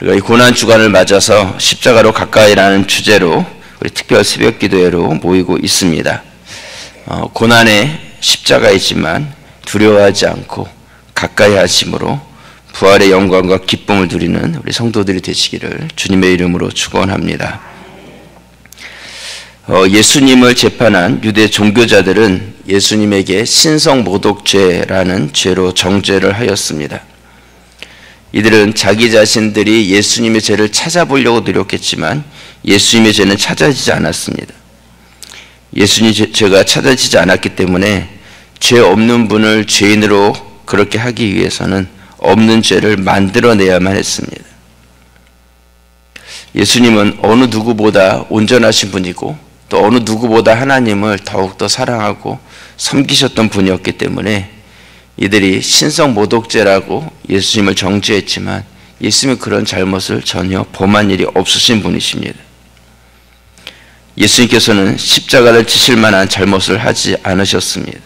우리가 이 고난 주간을 맞아서 십자가로 가까이라는 주제로 우리 특별 새벽 기도회로 모이고 있습니다. 고난의 십자가이지만 두려워하지 않고 가까이 하심으로 부활의 영광과 기쁨을 누리는 우리 성도들이 되시기를 주님의 이름으로 축원합니다. 예수님을 재판한 유대 종교자들은 예수님에게 신성모독죄라는 죄로 정죄를 하였습니다. 이들은 자기 자신들이 예수님의 죄를 찾아보려고 노력했지만 예수님의 죄는 찾아지지 않았습니다. 예수님의 죄가 찾아지지 않았기 때문에 죄 없는 분을 죄인으로 그렇게 하기 위해서는 없는 죄를 만들어내야만 했습니다. 예수님은 어느 누구보다 온전하신 분이고 또 어느 누구보다 하나님을 더욱더 사랑하고 섬기셨던 분이었기 때문에 이들이 신성모독죄라고 예수님을 정죄했지만 예수님은 그런 잘못을 전혀 범한 일이 없으신 분이십니다. 예수님께서는 십자가를 지실 만한 잘못을 하지 않으셨습니다.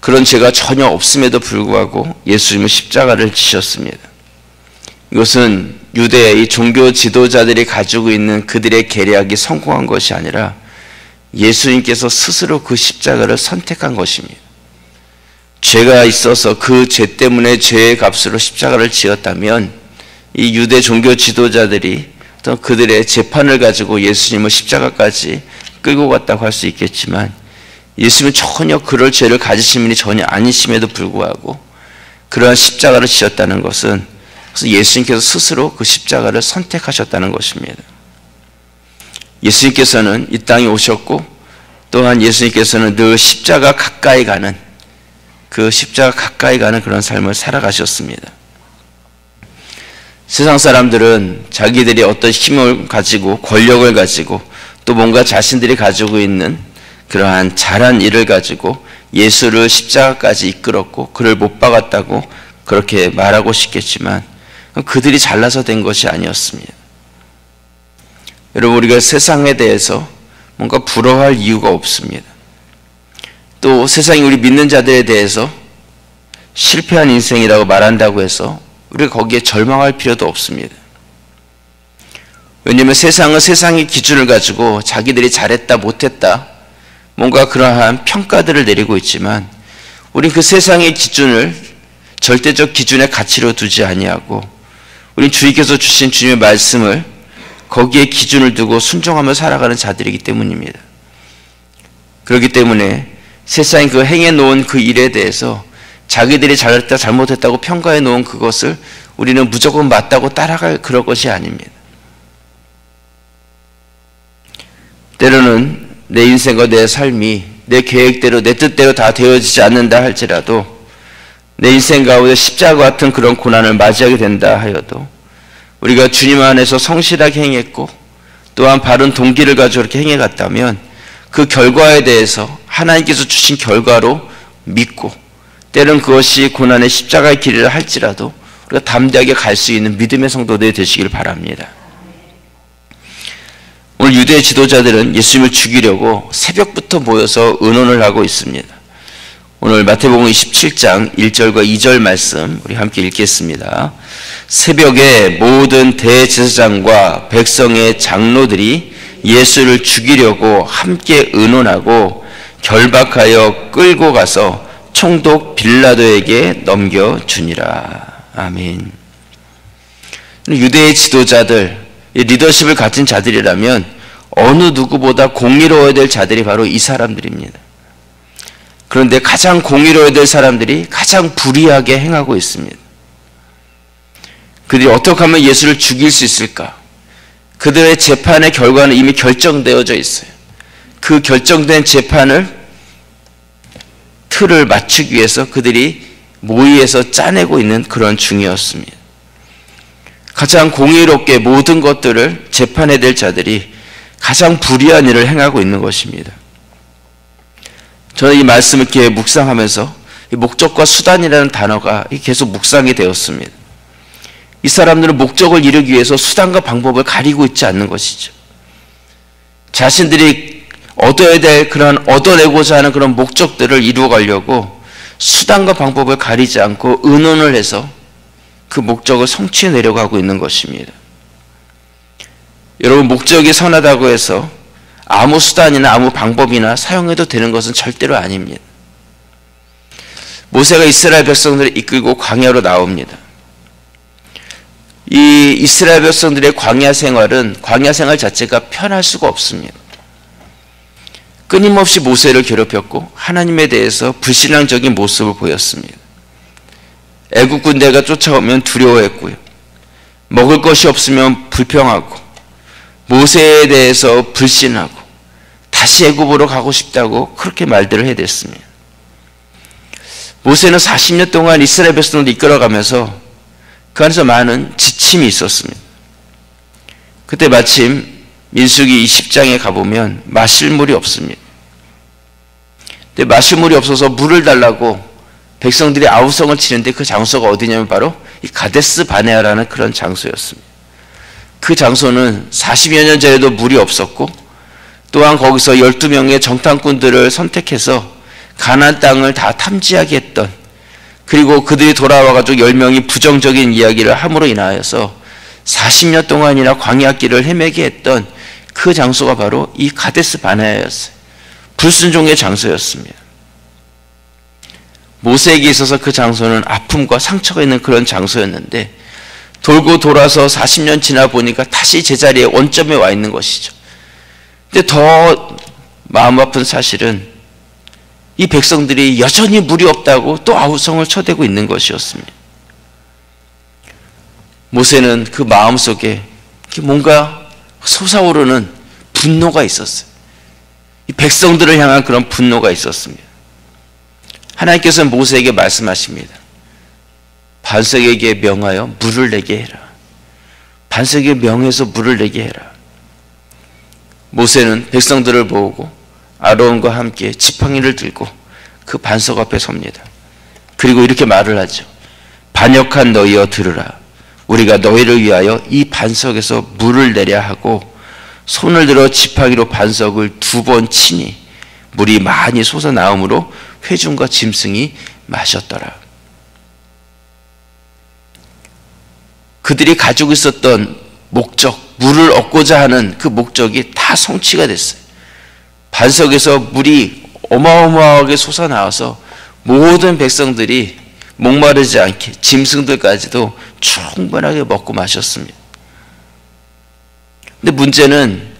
그런 죄가 전혀 없음에도 불구하고 예수님은 십자가를 지셨습니다. 이것은 유대의 종교 지도자들이 가지고 있는 그들의 계략이 성공한 것이 아니라 예수님께서 스스로 그 십자가를 선택한 것입니다. 죄가 있어서 그 죄 때문에 죄의 값으로 십자가를 지었다면 이 유대 종교 지도자들이 또 그들의 재판을 가지고 예수님을 십자가까지 끌고 갔다고 할 수 있겠지만 예수님은 전혀 그럴 죄를 가지신 분이 전혀 아니심에도 불구하고 그러한 십자가를 지셨다는 것은 예수님께서 스스로 그 십자가를 선택하셨다는 것입니다. 예수님께서는 이 땅에 오셨고 또한 예수님께서는 늘 십자가 가까이 가는 그런 삶을 살아가셨습니다. 세상 사람들은 자기들이 어떤 힘을 가지고 권력을 가지고 또 뭔가 자신들이 가지고 있는 그러한 잘한 일을 가지고 예수를 십자가까지 이끌었고 그를 못 박았다고 그렇게 말하고 싶겠지만 그들이 잘나서 된 것이 아니었습니다. 여러분, 우리가 세상에 대해서 뭔가 부러워할 이유가 없습니다. 또 세상이 우리 믿는 자들에 대해서 실패한 인생이라고 말한다고 해서 우리가 거기에 절망할 필요도 없습니다. 왜냐하면 세상은 세상의 기준을 가지고 자기들이 잘했다 못했다 뭔가 그러한 평가들을 내리고 있지만 우린 그 세상의 기준을 절대적 기준의 가치로 두지 아니하고 우린 주님께서 주신 주님의 말씀을 거기에 기준을 두고 순종하며 살아가는 자들이기 때문입니다. 그렇기 때문에 세상이 그 행해 놓은 그 일에 대해서 자기들이 잘했다 잘못했다고 평가해 놓은 그것을 우리는 무조건 맞다고 따라갈 그런 것이 아닙니다. 때로는 내 인생과 내 삶이 내 계획대로 내 뜻대로 다 되어지지 않는다 할지라도 내 인생 가운데 십자가 같은 그런 고난을 맞이하게 된다 하여도 우리가 주님 안에서 성실하게 행했고 또한 바른 동기를 가지고 이렇게 행해갔다면 그 결과에 대해서 하나님께서 주신 결과로 믿고 때론 그것이 고난의 십자가의 길이라 할지라도 우리가 담대하게 갈 수 있는 믿음의 성도들이 되시길 바랍니다. 오늘 유대 지도자들은 예수님을 죽이려고 새벽부터 모여서 의논을 하고 있습니다. 오늘 마태복음 27장 1절과 2절 말씀 우리 함께 읽겠습니다. 새벽에 모든 대제사장과 백성의 장로들이 예수를 죽이려고 함께 의논하고 결박하여 끌고 가서 총독 빌라도에게 넘겨주니라. 아멘. 유대의 지도자들, 리더십을 가진 자들이라면 어느 누구보다 공의로워야 될 자들이 바로 이 사람들입니다. 그런데 가장 공의로워야 될 사람들이 가장 불의하게 행하고 있습니다. 그들이 어떻게 하면 예수를 죽일 수 있을까? 그들의 재판의 결과는 이미 결정되어져 있어요. 그 결정된 재판을 틀을 맞추기 위해서 그들이 모의해서 짜내고 있는 그런 중이었습니다. 가장 공의롭게 모든 것들을 재판해야 될 자들이 가장 불의한 일을 행하고 있는 것입니다. 저는 이 말씀을 이렇게 묵상하면서 목적과 수단이라는 단어가 계속 묵상이 되었습니다. 이 사람들은 목적을 이루기 위해서 수단과 방법을 가리고 있지 않는 것이죠. 자신들이 얻어야 될 그런 얻어내고자 하는 그런 목적들을 이루어가려고 수단과 방법을 가리지 않고 의논을 해서 그 목적을 성취해내려고 하고 있는 것입니다. 여러분, 목적이 선하다고 해서 아무 수단이나 아무 방법이나 사용해도 되는 것은 절대로 아닙니다. 모세가 이스라엘 백성들을 이끌고 광야로 나옵니다. 이 이스라엘 백성들의 광야 생활 자체가 편할 수가 없습니다. 끊임없이 모세를 괴롭혔고 하나님에 대해서 불신앙적인 모습을 보였습니다. 애국 군대가 쫓아오면 두려워했고요. 먹을 것이 없으면 불평하고 모세에 대해서 불신하고 다시 애굽으로 가고 싶다고 그렇게 말들을 해댔습니다. 모세는 40년 동안 이스라엘 백성들을 이끌어가면서 그 안에서 많은 지침이 있었습니다. 그때 마침 민수기 20장에 가보면 마실 물이 없습니다. 근데 마실 물이 없어서 물을 달라고 백성들이 아우성을 치는데 그 장소가 어디냐면 바로 이 가데스 바네아라는 그런 장소였습니다. 그 장소는 40여 년 전에도 물이 없었고 또한 거기서 12명의 정탐꾼들을 선택해서 가나안 땅을 다 탐지하게 했던, 그리고 그들이 돌아와가지고 10명이 부정적인 이야기를 함으로 인하여서 40년 동안이나 광야길을 헤매게 했던 그 장소가 바로 이 가데스 바네아였어요. 불순종의 장소였습니다. 모세에게 있어서 그 장소는 아픔과 상처가 있는 그런 장소였는데 돌고 돌아서 40년 지나 보니까 다시 제자리에 원점에 와 있는 것이죠. 근데 더 마음 아픈 사실은 이 백성들이 여전히 물이 없다고 또 아우성을 쳐대고 있는 것이었습니다. 모세는 그 마음속에 뭔가 솟아오르는 분노가 있었어요. 이 백성들을 향한 그런 분노가 있었습니다. 하나님께서는 모세에게 말씀하십니다. 반석에게 명하여 물을 내게 해라. 반석에게 명해서 물을 내게 해라. 모세는 백성들을 모으고 아론과 함께 지팡이를 들고 그 반석 앞에 섭니다. 그리고 이렇게 말을 하죠. 반역한 너희여 들으라. 우리가 너희를 위하여 이 반석에서 물을 내려 하고 손을 들어 지팡이로 반석을 2번 치니 물이 많이 솟아나오므로 회중과 짐승이 마셨더라. 그들이 가지고 있었던 목적, 물을 얻고자 하는 그 목적이 다 성취가 됐어요. 반석에서 물이 어마어마하게 솟아나와서 모든 백성들이 목마르지 않게 짐승들까지도 충분하게 먹고 마셨습니다. 근데 문제는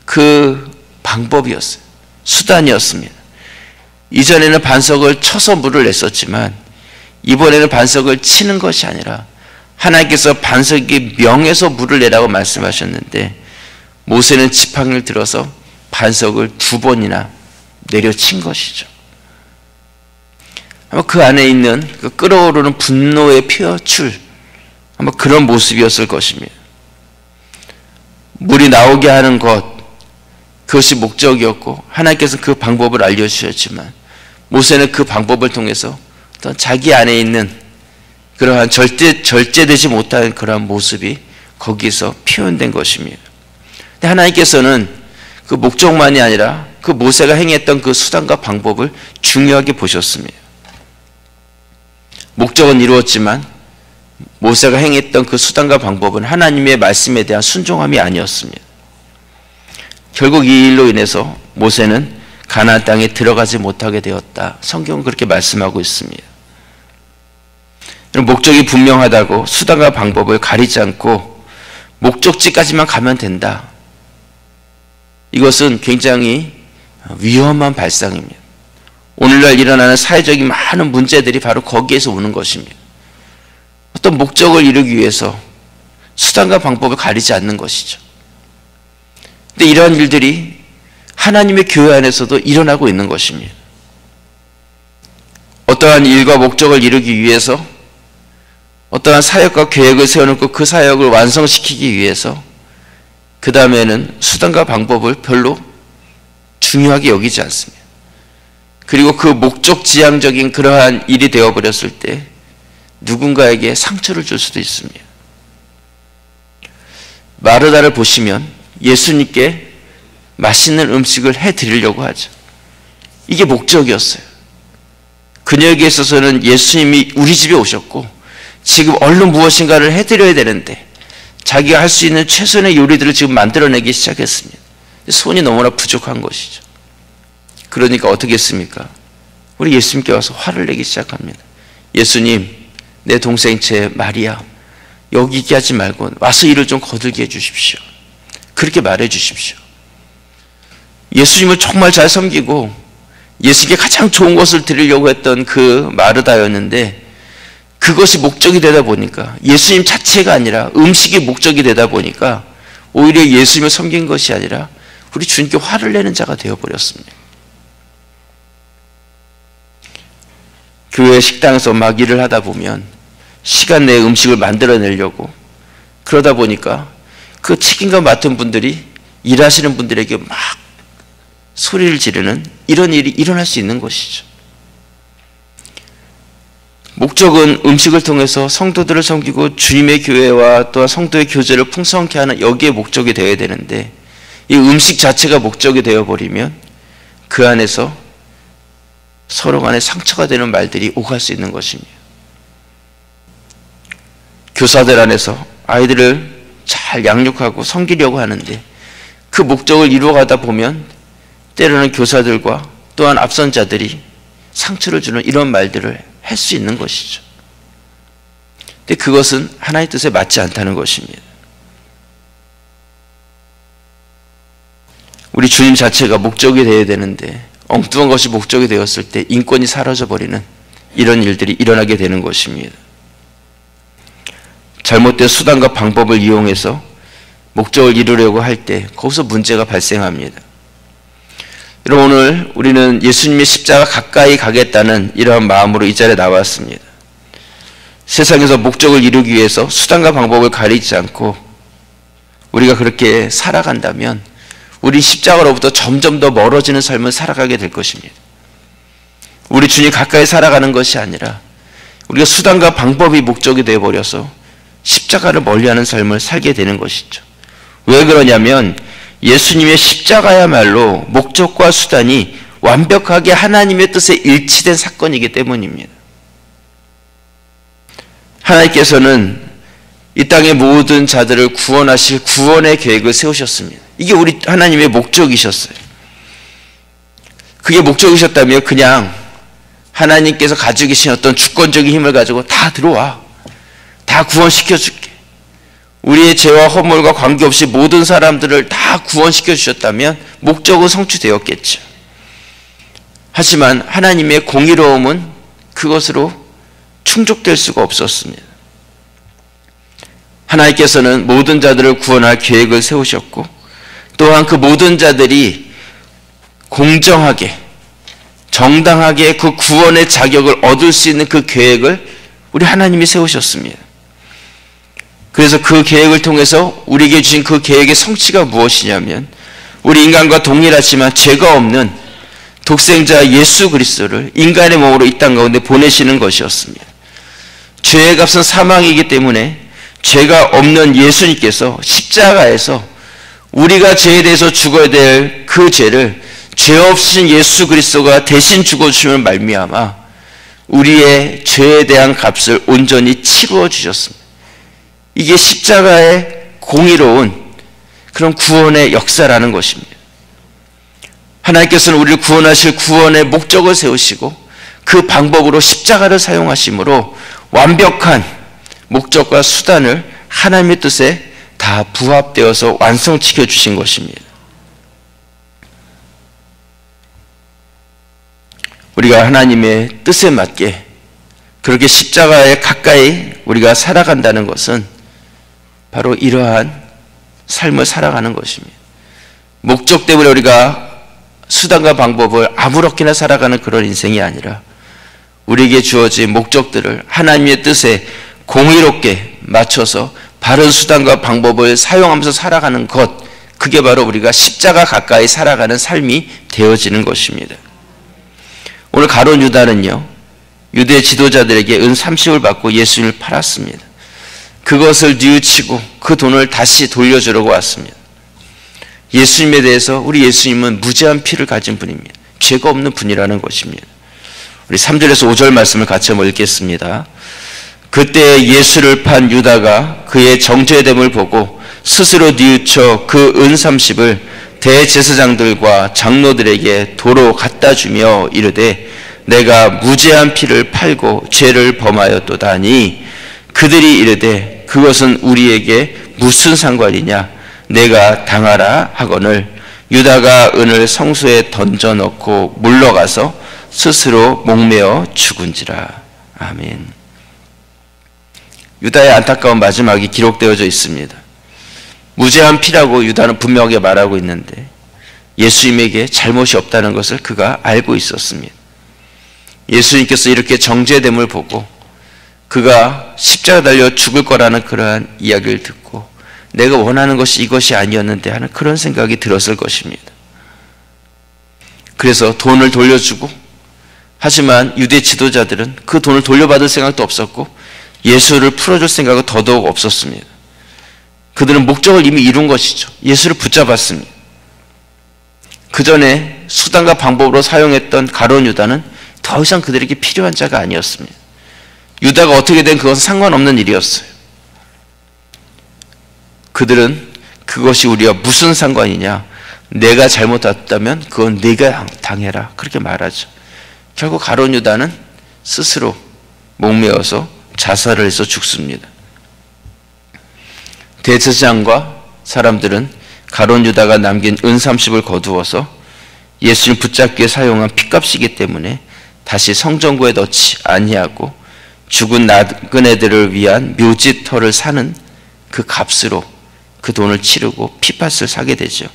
그 방법이었어요. 수단이었습니다. 이전에는 반석을 쳐서 물을 냈었지만 이번에는 반석을 치는 것이 아니라 하나님께서 반석이 명해서 물을 내라고 말씀하셨는데 모세는 지팡이를 들어서 반석을 2번이나 내려친 것이죠. 아마 그 안에 있는 그 끓어오르는 분노의 표출, 아마 그런 모습이었을 것입니다. 물이 나오게 하는 것, 그것이 목적이었고 하나님께서 그 방법을 알려주셨지만 모세는 그 방법을 통해서 어떤 자기 안에 있는 그러한 절제되지 못한 그러한 모습이 거기서 표현된 것입니다. 근데 하나님께서는 그 목적만이 아니라 그 모세가 행했던 그 수단과 방법을 중요하게 보셨습니다. 목적은 이루었지만 모세가 행했던 그 수단과 방법은 하나님의 말씀에 대한 순종함이 아니었습니다. 결국 이 일로 인해서 모세는 가나안 땅에 들어가지 못하게 되었다. 성경은 그렇게 말씀하고 있습니다. 목적이 분명하다고 수단과 방법을 가리지 않고 목적지까지만 가면 된다. 이것은 굉장히 위험한 발상입니다. 오늘날 일어나는 사회적인 많은 문제들이 바로 거기에서 오는 것입니다. 어떤 목적을 이루기 위해서 수단과 방법을 가리지 않는 것이죠. 근데 이러한 일들이 하나님의 교회 안에서도 일어나고 있는 것입니다. 어떠한 일과 목적을 이루기 위해서 어떠한 사역과 계획을 세워놓고 그 사역을 완성시키기 위해서 그 다음에는 수단과 방법을 별로 중요하게 여기지 않습니다. 그리고 그 목적지향적인 그러한 일이 되어버렸을 때 누군가에게 상처를 줄 수도 있습니다. 마르다를 보시면 예수님께 맛있는 음식을 해드리려고 하죠. 이게 목적이었어요. 그녀에게 있어서는 예수님이 우리 집에 오셨고 지금 얼른 무엇인가를 해드려야 되는데 자기가 할 수 있는 최선의 요리들을 지금 만들어내기 시작했습니다. 손이 너무나 부족한 것이죠. 그러니까 어떻게 했습니까? 우리 예수님께 와서 화를 내기 시작합니다. 예수님, 내 동생체 마리아 여기 있게 하지 말고 와서 일을 좀 거들게 해주십시오. 그렇게 말해 주십시오. 예수님을 정말 잘 섬기고 예수님께 가장 좋은 것을 드리려고 했던 그 마르다였는데 그것이 목적이 되다 보니까 예수님 자체가 아니라 음식이 목적이 되다 보니까 오히려 예수님을 섬긴 것이 아니라 우리 주님께 화를 내는 자가 되어버렸습니다. 교회 식당에서 막 일을 하다 보면 시간 내에 음식을 만들어내려고 그러다 보니까 그 책임감 맡은 분들이 일하시는 분들에게 막 소리를 지르는 이런 일이 일어날 수 있는 것이죠. 목적은 음식을 통해서 성도들을 섬기고 주님의 교회와 또한 성도의 교제를 풍성케 하는 여기에 목적이 되어야 되는데 이 음식 자체가 목적이 되어버리면 그 안에서 서로 간에 상처가 되는 말들이 오갈 수 있는 것입니다. 교사들 안에서 아이들을 잘 양육하고 섬기려고 하는데 그 목적을 이루어가다 보면 때로는 교사들과 또한 앞선 자들이 상처를 주는 이런 말들을 할 수 있는 것이죠. 근데 그것은 하나님의 뜻에 맞지 않다는 것입니다. 우리 주님 자체가 목적이 되어야 되는데 엉뚱한 것이 목적이 되었을 때 인권이 사라져버리는 이런 일들이 일어나게 되는 것입니다. 잘못된 수단과 방법을 이용해서 목적을 이루려고 할 때 거기서 문제가 발생합니다. 여러분, 오늘 우리는 예수님의 십자가 가까이 가겠다는 이러한 마음으로 이 자리에 나왔습니다. 세상에서 목적을 이루기 위해서 수단과 방법을 가리지 않고 우리가 그렇게 살아간다면 우리 십자가로부터 점점 더 멀어지는 삶을 살아가게 될 것입니다. 우리 주님 가까이 살아가는 것이 아니라 우리가 수단과 방법이 목적이 되어버려서 십자가를 멀리하는 삶을 살게 되는 것이죠. 왜 그러냐면 예수님의 십자가야말로 목적과 수단이 완벽하게 하나님의 뜻에 일치된 사건이기 때문입니다. 하나님께서는 이 땅의 모든 자들을 구원하실 구원의 계획을 세우셨습니다. 이게 우리 하나님의 목적이셨어요. 그게 목적이셨다면 그냥 하나님께서 가지고 계신 어떤 주권적인 힘을 가지고 다 들어와, 다 구원시켜줄게, 우리의 죄와 허물과 관계없이 모든 사람들을 다 구원시켜 주셨다면 목적은 성취되었겠죠. 하지만 하나님의 공의로움은 그것으로 충족될 수가 없었습니다. 하나님께서는 모든 자들을 구원할 계획을 세우셨고 또한 그 모든 자들이 공정하게 정당하게 그 구원의 자격을 얻을 수 있는 그 계획을 우리 하나님이 세우셨습니다. 그래서 그 계획을 통해서 우리에게 주신 그 계획의 성취가 무엇이냐면 우리 인간과 동일하지만 죄가 없는 독생자 예수 그리스도를 인간의 몸으로 이 땅 가운데 보내시는 것이었습니다. 죄의 값은 사망이기 때문에 죄가 없는 예수님께서 십자가에서 우리가 죄에 대해서 죽어야 될 그 죄를 죄 없으신 예수 그리스도가 대신 죽어주심을 말미암아 우리의 죄에 대한 값을 온전히 치루어 주셨습니다. 이게 십자가의 공의로운 그런 구원의 역사라는 것입니다. 하나님께서는 우리를 구원하실 구원의 목적을 세우시고 그 방법으로 십자가를 사용하심으로 완벽한 목적과 수단을 하나님의 뜻에 다 부합되어서 완성시켜 주신 것입니다. 우리가 하나님의 뜻에 맞게 그렇게 십자가에 가까이 우리가 살아간다는 것은 바로 이러한 삶을 살아가는 것입니다. 목적 때문에 우리가 수단과 방법을 아무렇게나 살아가는 그런 인생이 아니라 우리에게 주어진 목적들을 하나님의 뜻에 공의롭게 맞춰서 바른 수단과 방법을 사용하면서 살아가는 것, 그게 바로 우리가 십자가 가까이 살아가는 삶이 되어지는 것입니다. 오늘 가룟 유다는요, 유대 지도자들에게 은 30을 받고 예수님을 팔았습니다. 그것을 뉘우치고 그 돈을 다시 돌려주려고 왔습니다. 예수님에 대해서 우리 예수님은 무죄한 피를 가진 분입니다. 죄가 없는 분이라는 것입니다. 우리 3절에서 5절 말씀을 같이 한번 읽겠습니다. 그때 예수를 판 유다가 그의 정죄됨을 보고 스스로 뉘우쳐 그 은 30을 대제사장들과 장로들에게 도로 갖다 주며 이르되 내가 무죄한 피를 팔고 죄를 범하였도다 하니 그들이 이르되 그것은 우리에게 무슨 상관이냐 내가 당하라 하거늘 유다가 은을 성소에 던져 넣고 물러가서 스스로 목매어 죽은지라. 아멘. 유다의 안타까운 마지막이 기록되어져 있습니다. 무죄한 피라고 유다는 분명하게 말하고 있는데 예수님에게 잘못이 없다는 것을 그가 알고 있었습니다. 예수님께서 이렇게 정죄됨을 보고 그가 십자가 달려 죽을 거라는 그러한 이야기를 듣고 내가 원하는 것이 이것이 아니었는데 하는 그런 생각이 들었을 것입니다. 그래서 돈을 돌려주고, 하지만 유대 지도자들은 그 돈을 돌려받을 생각도 없었고 예수를 풀어줄 생각은 더더욱 없었습니다. 그들은 목적을 이미 이룬 것이죠. 예수를 붙잡았습니다. 그 전에 수단과 방법으로 사용했던 가룟 유다는 더 이상 그들에게 필요한 자가 아니었습니다. 유다가 어떻게 된 그것은 상관없는 일이었어요. 그들은 그것이 우리와 무슨 상관이냐, 내가 잘못했다면 그건 네가 당해라, 그렇게 말하죠. 결국 가룟 유다는 스스로 목매어서 자살을 해서 죽습니다. 대제사장과 사람들은 가룟 유다가 남긴 은 30을 거두어서 예수님 붙잡기 위해 사용한 핏값이기 때문에 다시 성전구에 넣지 아니하고 죽은 나그네들을 위한 묘지터를 사는 그 값으로 그 돈을 치르고 핏밭을 사게 되죠.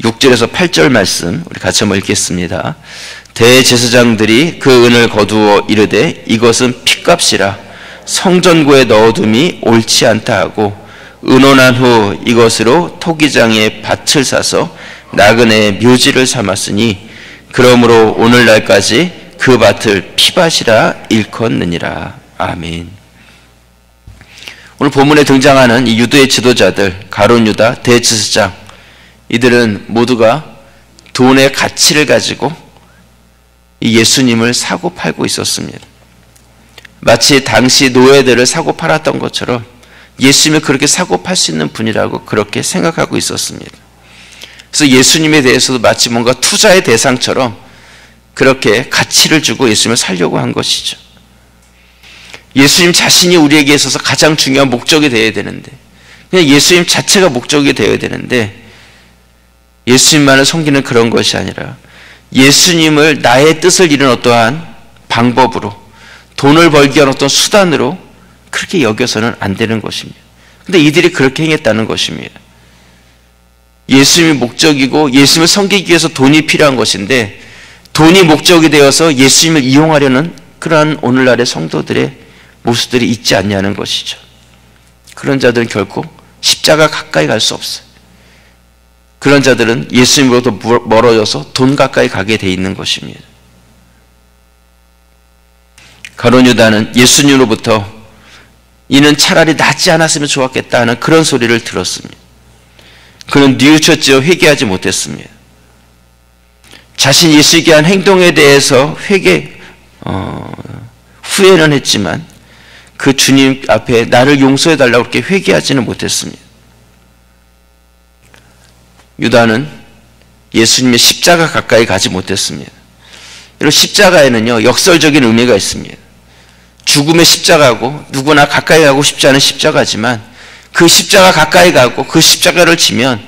6절에서 8절 말씀 우리 같이 한번 읽겠습니다. 대제사장들이 그 은을 거두어 이르되 이것은 핏값이라 성전구에 넣어둠이 옳지 않다 하고 의논한 후 이것으로 토기장에 밭을 사서 나그네의 묘지를 삼았으니 그러므로 오늘날까지 그 밭을 피밭이라 일컫느니라. 아멘. 오늘 본문에 등장하는 이 유대의 지도자들, 가룟 유다, 대제사장, 이들은 모두가 돈의 가치를 가지고 이 예수님을 사고 팔고 있었습니다. 마치 당시 노예들을 사고 팔았던 것처럼 예수님을 그렇게 사고 팔 수 있는 분이라고 그렇게 생각하고 있었습니다. 그래서 예수님에 대해서도 마치 뭔가 투자의 대상처럼 그렇게 가치를 주고 예수님을 살려고 한 것이죠. 예수님 자신이 우리에게 있어서 가장 중요한 목적이 되어야 되는데, 그냥 예수님 자체가 목적이 되어야 되는데 예수님만을 섬기는 그런 것이 아니라 예수님을 나의 뜻을 이룬 어떠한 방법으로, 돈을 벌기 위한 어떤 수단으로 그렇게 여겨서는 안 되는 것입니다. 근데 이들이 그렇게 행했다는 것입니다. 예수님이 목적이고 예수님을 섬기기 위해서 돈이 필요한 것인데 돈이 목적이 되어서 예수님을 이용하려는 그러한 오늘날의 성도들의 모습들이 있지 않냐는 것이죠. 그런 자들은 결코 십자가 가까이 갈 수 없어요. 그런 자들은 예수님으로부터 멀어져서 돈 가까이 가게 돼 있는 것입니다. 가룟 유다는 예수님으로부터 이는 차라리 낫지 않았으면 좋았겠다 하는 그런 소리를 들었습니다. 그는 뉘우쳤지요. 회개하지 못했습니다. 자신이 예수에게 한 행동에 대해서 후회는 했지만 그 주님 앞에 나를 용서해달라고 그렇게 회개하지는 못했습니다. 유다는 예수님의 십자가 가까이 가지 못했습니다. 여러분, 십자가에는요 역설적인 의미가 있습니다. 죽음의 십자가고 누구나 가까이 가고 싶지 않은 십자가지만 그 십자가 가까이 가고 그 십자가를 지면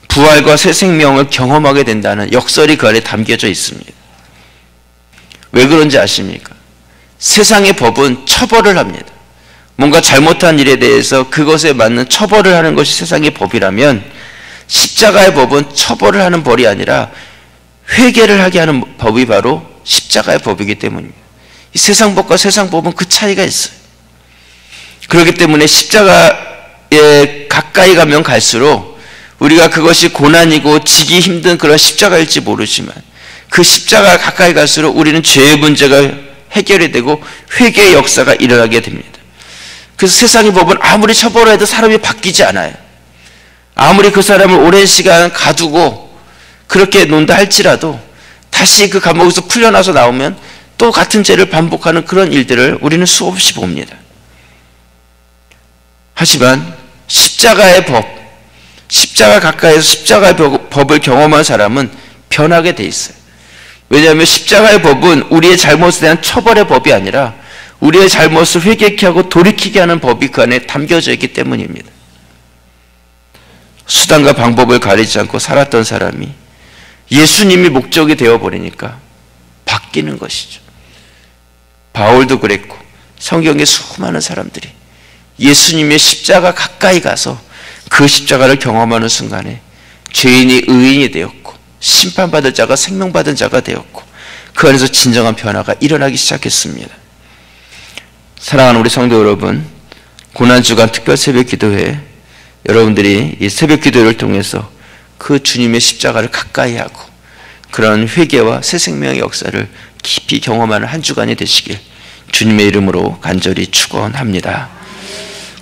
부활과 새 생명을 경험하게 된다는 역설이 그 안에 담겨져 있습니다. 왜 그런지 아십니까? 세상의 법은 처벌을 합니다. 뭔가 잘못한 일에 대해서 그것에 맞는 처벌을 하는 것이 세상의 법이라면 십자가의 법은 처벌을 하는 법이 아니라 회개를 하게 하는 법이 바로 십자가의 법이기 때문입니다. 이 세상 법과 세상 법은 그 차이가 있어요. 그렇기 때문에 십자가에 가까이 가면 갈수록 우리가 그것이 고난이고 지기 힘든 그런 십자가일지 모르지만 그 십자가 가까이 갈수록 우리는 죄의 문제가 해결이 되고 회개의 역사가 일어나게 됩니다. 그래서 세상의 법은 아무리 처벌해도 사람이 바뀌지 않아요. 아무리 그 사람을 오랜 시간 가두고 그렇게 논다 할지라도 다시 그 감옥에서 풀려나서 나오면 또 같은 죄를 반복하는 그런 일들을 우리는 수없이 봅니다. 하지만 십자가의 법, 십자가 가까이에서 십자가의 법을 경험한 사람은 변하게 돼 있어요. 왜냐하면 십자가의 법은 우리의 잘못에 대한 처벌의 법이 아니라 우리의 잘못을 회개케 하고 돌이키게 하는 법이 그 안에 담겨져 있기 때문입니다. 수단과 방법을 가리지 않고 살았던 사람이 예수님이 목적이 되어버리니까 바뀌는 것이죠. 바울도 그랬고 성경의 수많은 사람들이 예수님의 십자가 가까이 가서 그 십자가를 경험하는 순간에 죄인이 의인이 되었고 심판받을 자가 생명받은 자가 되었고 그 안에서 진정한 변화가 일어나기 시작했습니다. 사랑하는 우리 성도 여러분, 고난주간 특별 새벽 기도회 여러분들이 이 새벽 기도를 통해서 그 주님의 십자가를 가까이 하고 그런 회개와 새 생명의 역사를 깊이 경험하는 한 주간이 되시길 주님의 이름으로 간절히 축원합니다.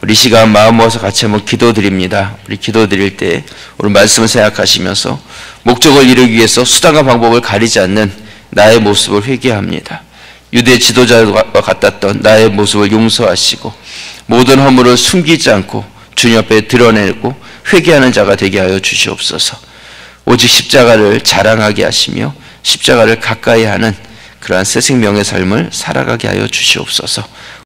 우리 시간 마음 모아서 같이 한번 기도드립니다. 우리 기도드릴 때 오늘 말씀을 생각하시면서 목적을 이루기 위해서 수단과 방법을 가리지 않는 나의 모습을 회개합니다. 유대 지도자와 같았던 나의 모습을 용서하시고 모든 허물을 숨기지 않고 주님 앞에 드러내고 회개하는 자가 되게 하여 주시옵소서. 오직 십자가를 자랑하게 하시며 십자가를 가까이 하는 그러한 새 생명의 삶을 살아가게 하여 주시옵소서.